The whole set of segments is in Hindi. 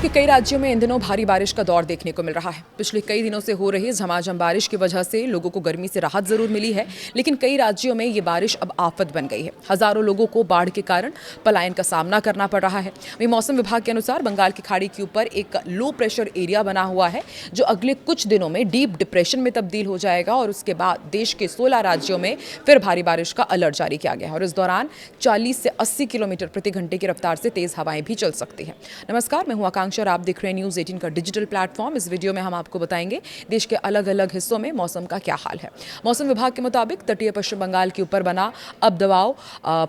देश के कई राज्यों में इन दिनों भारी बारिश का दौर देखने को मिल रहा है। पिछले कई दिनों से हो रही झमाझम बारिश की वजह से लोगों को गर्मी से राहत जरूर मिली है, लेकिन कई राज्यों में ये बारिश अब आफत बन गई है। हजारों लोगों को बाढ़ के कारण पलायन का सामना करना पड़ रहा है। वहीं मौसम विभाग के अनुसार बंगाल की खाड़ी के ऊपर एक लो प्रेशर एरिया बना हुआ है, जो अगले कुछ दिनों में डीप डिप्रेशन में तब्दील हो जाएगा और उसके बाद देश के 16 राज्यों में फिर भारी बारिश का अलर्ट जारी किया गया है और इस दौरान 40 से 80 किलोमीटर प्रति घंटे की रफ्तार से तेज हवाएं भी चल सकती हैं। नमस्कार, मैं हूं आकांक्षा और आप देख रहे हैं न्यूज़ 18 का डिजिटल प्लेटफॉर्म। इस वीडियो में हम आपको बताएंगे देश के अलग अलग हिस्सों में मौसम का क्या हाल है। मौसम विभाग के मुताबिक तटीय पश्चिम बंगाल के ऊपर बना अब दबाव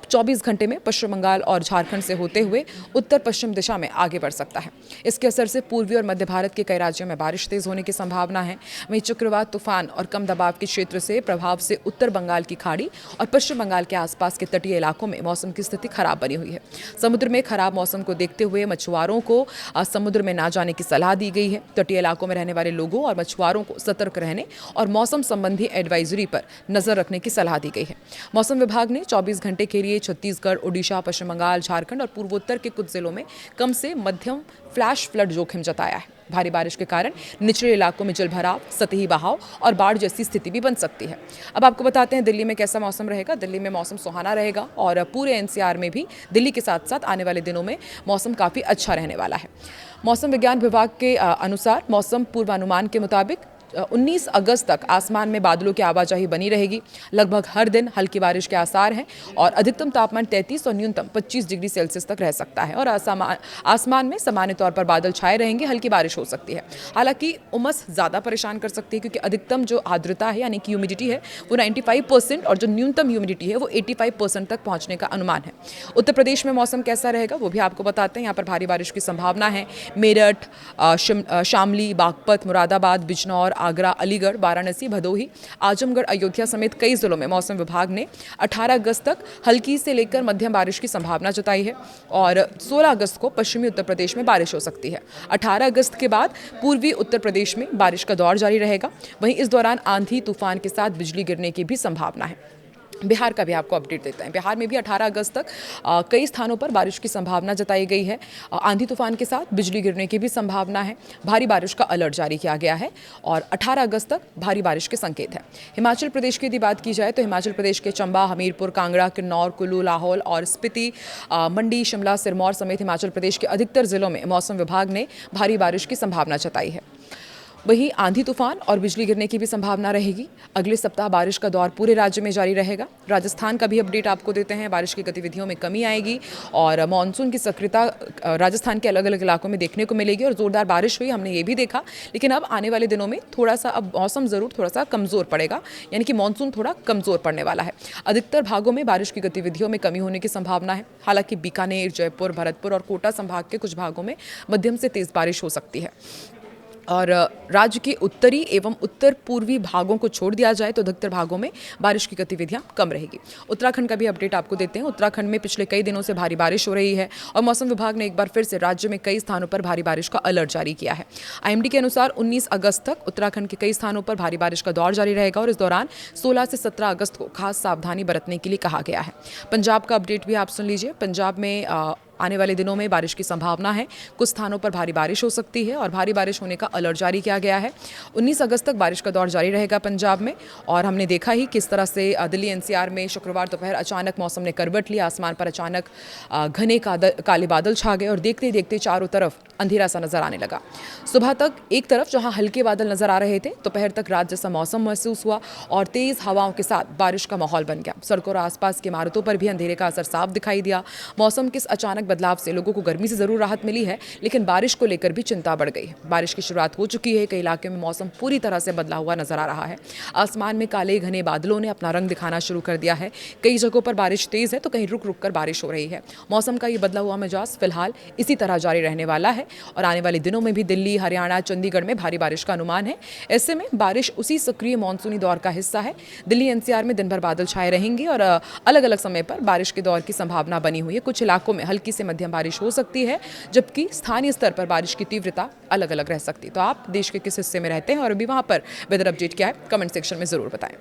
24 घंटे में पश्चिम बंगाल और झारखंड से होते हुए उत्तर पश्चिम दिशा में आगे बढ़ सकता है। इसके असर से पूर्वी और मध्य भारत के कई राज्यों में बारिश तेज होने की संभावना है। वहीं चक्रवात तूफान और कम दबाव के क्षेत्र से प्रभाव से उत्तर बंगाल की खाड़ी और पश्चिम बंगाल के आसपास के तटीय इलाकों में मौसम की स्थिति खराब बनी हुई है। समुद्र में खराब मौसम को देखते हुए मछुआरों को समुद्र में ना जाने की सलाह दी गई है। तटीय इलाकों में रहने वाले लोगों और मछुआरों को सतर्क रहने और मौसम संबंधी एडवाइजरी पर नजर रखने की सलाह दी गई है। मौसम विभाग ने 24 घंटे के लिए छत्तीसगढ़, ओडिशा, पश्चिम बंगाल, झारखंड और पूर्वोत्तर के कुछ जिलों में कम से मध्यम फ्लैश फ्लड जोखिम जताया है। भारी बारिश के कारण निचले इलाकों में जलभराव, सतही बहाव और बाढ़ जैसी स्थिति भी बन सकती है। अब आपको बताते हैं दिल्ली में कैसा मौसम रहेगा। दिल्ली में मौसम सुहाना रहेगा और पूरे एनसीआर में भी दिल्ली के साथ साथ आने वाले दिनों में मौसम काफ़ी अच्छा रहने वाला है। मौसम विज्ञान विभाग के अनुसार मौसम पूर्वानुमान के मुताबिक 19 अगस्त तक आसमान में बादलों की आवाजाही बनी रहेगी। लगभग हर दिन हल्की बारिश के आसार हैं और अधिकतम तापमान 33 और न्यूनतम 25 डिग्री सेल्सियस तक रह सकता है और आसमान में सामान्य तौर पर बादल छाए रहेंगे, हल्की बारिश हो सकती है। हालांकि उमस ज़्यादा परेशान कर सकती है क्योंकि अधिकतम जो आर्द्रता है यानी कि ह्यूमिडिटी है वो 95% और जो न्यूनतम ह्यूमिडिटी है वो 85% तक पहुँचने का अनुमान है। उत्तर प्रदेश में मौसम कैसा रहेगा वो भी आपको बताते हैं। यहाँ पर भारी बारिश की संभावना है। मेरठ, शामली, बागपत, मुरादाबाद, बिजनौर, आगरा, अलीगढ़, वाराणसी, भदोही, आजमगढ़, अयोध्या समेत कई जिलों में मौसम विभाग ने 18 अगस्त तक हल्की से लेकर मध्यम बारिश की संभावना जताई है और 16 अगस्त को पश्चिमी उत्तर प्रदेश में बारिश हो सकती है। 18 अगस्त के बाद पूर्वी उत्तर प्रदेश में बारिश का दौर जारी रहेगा। वहीं इस दौरान आंधी तूफान के साथ बिजली गिरने की भी संभावना है। बिहार का भी आपको अपडेट देते हैं। बिहार में भी 18 अगस्त तक कई स्थानों पर बारिश की संभावना जताई गई है। आंधी तूफान के साथ बिजली गिरने की भी संभावना है। भारी बारिश का अलर्ट जारी किया गया है और 18 अगस्त तक भारी बारिश के संकेत हैं। हिमाचल प्रदेश की यदि बात की जाए तो हिमाचल प्रदेश के चंबा, हमीरपुर, कांगड़ा, किन्नौर, कुल्लू, लाहौल और स्पीति, मंडी, शिमला, सिरमौर समेत हिमाचल प्रदेश के अधिकतर जिलों में मौसम विभाग ने भारी बारिश की संभावना जताई है। वहीं आंधी तूफान और बिजली गिरने की भी संभावना रहेगी। अगले सप्ताह बारिश का दौर पूरे राज्य में जारी रहेगा। राजस्थान का भी अपडेट आपको देते हैं। बारिश की गतिविधियों में कमी आएगी और मानसून की सक्रियता राजस्थान के अलग अलग इलाकों में देखने को मिलेगी और जोरदार बारिश हुई, हमने ये भी देखा। लेकिन अब आने वाले दिनों में थोड़ा सा अब मौसम ज़रूर थोड़ा सा कमज़ोर पड़ेगा, यानी कि मानसून थोड़ा कमज़ोर पड़ने वाला है। अधिकतर भागों में बारिश की गतिविधियों में कमी होने की संभावना है। हालांकि बीकानेर, जयपुर, भरतपुर और कोटा संभाग के कुछ भागों में मध्यम से तेज़ बारिश हो सकती है। और राज्य के उत्तरी एवं उत्तर पूर्वी भागों को छोड़ दिया जाए तो अधिकतर भागों में बारिश की गतिविधियां कम रहेगी। उत्तराखंड का भी अपडेट आपको देते हैं। उत्तराखंड में पिछले कई दिनों से भारी बारिश हो रही है और मौसम विभाग ने एक बार फिर से राज्य में कई स्थानों पर भारी बारिश का अलर्ट जारी किया है। आईएमडी के अनुसार 19 अगस्त तक उत्तराखंड के कई स्थानों पर भारी बारिश का दौर जारी रहेगा और इस दौरान 16 से 17 अगस्त को खास सावधानी बरतने के लिए कहा गया है। पंजाब का अपडेट भी आप सुन लीजिए। पंजाब में आने वाले दिनों में बारिश की संभावना है। कुछ स्थानों पर भारी बारिश हो सकती है और भारी बारिश होने का अलर्ट जारी किया गया है। 19 अगस्त तक बारिश का दौर जारी रहेगा पंजाब में और हमने देखा ही किस तरह से दिल्ली एनसीआर में शुक्रवार दोपहर अचानक मौसम ने करवट लिया। आसमान पर अचानक घने काले बादल छा गए और देखते देखते चारों तरफ अंधेरा सा नजर आने लगा। सुबह तक एक तरफ जहां हल्के बादल नजर आ रहे थे, दोपहर तक रात जैसा मौसम महसूस हुआ और तेज हवाओं के साथ बारिश का माहौल बन गया। सड़कों और आसपास की इमारतों पर भी अंधेरे का असर साफ दिखाई दिया। मौसम के अचानक बदलाव से लोगों को गर्मी से जरूर राहत मिली है, लेकिन बारिश को लेकर भी चिंता बढ़ गई है। बारिश की शुरुआत हो चुकी है। कई इलाकों में मौसम पूरी तरह से बदला हुआ नजर आ रहा है। आसमान में काले घने बादलों ने अपना रंग दिखाना शुरू कर दिया है। कई जगहों पर बारिश तेज है तो कहीं रुक रुक कर बारिश हो रही है। मौसम का ये बदला हुआ मिजाज फिलहाल इसी तरह जारी रहने वाला है और आने वाले दिनों में भी दिल्ली, हरियाणा, चंडीगढ़ में भारी बारिश का अनुमान है। ऐसे में बारिश उसी सक्रिय मानसूनी दौर का हिस्सा है। दिल्ली एनसीआर में दिन भर बादल छाए रहेंगे और अलग अलग समय पर बारिश के दौर की संभावना बनी हुई है। कुछ इलाकों में हल्की से मध्यम बारिश हो सकती है, जबकि स्थानीय स्तर पर बारिश की तीव्रता अलग अलग रह सकती है। तो आप देश के किस हिस्से में रहते हैं और अभी वहां पर वेदर अपडेट क्या है, कमेंट सेक्शन में जरूर बताएं।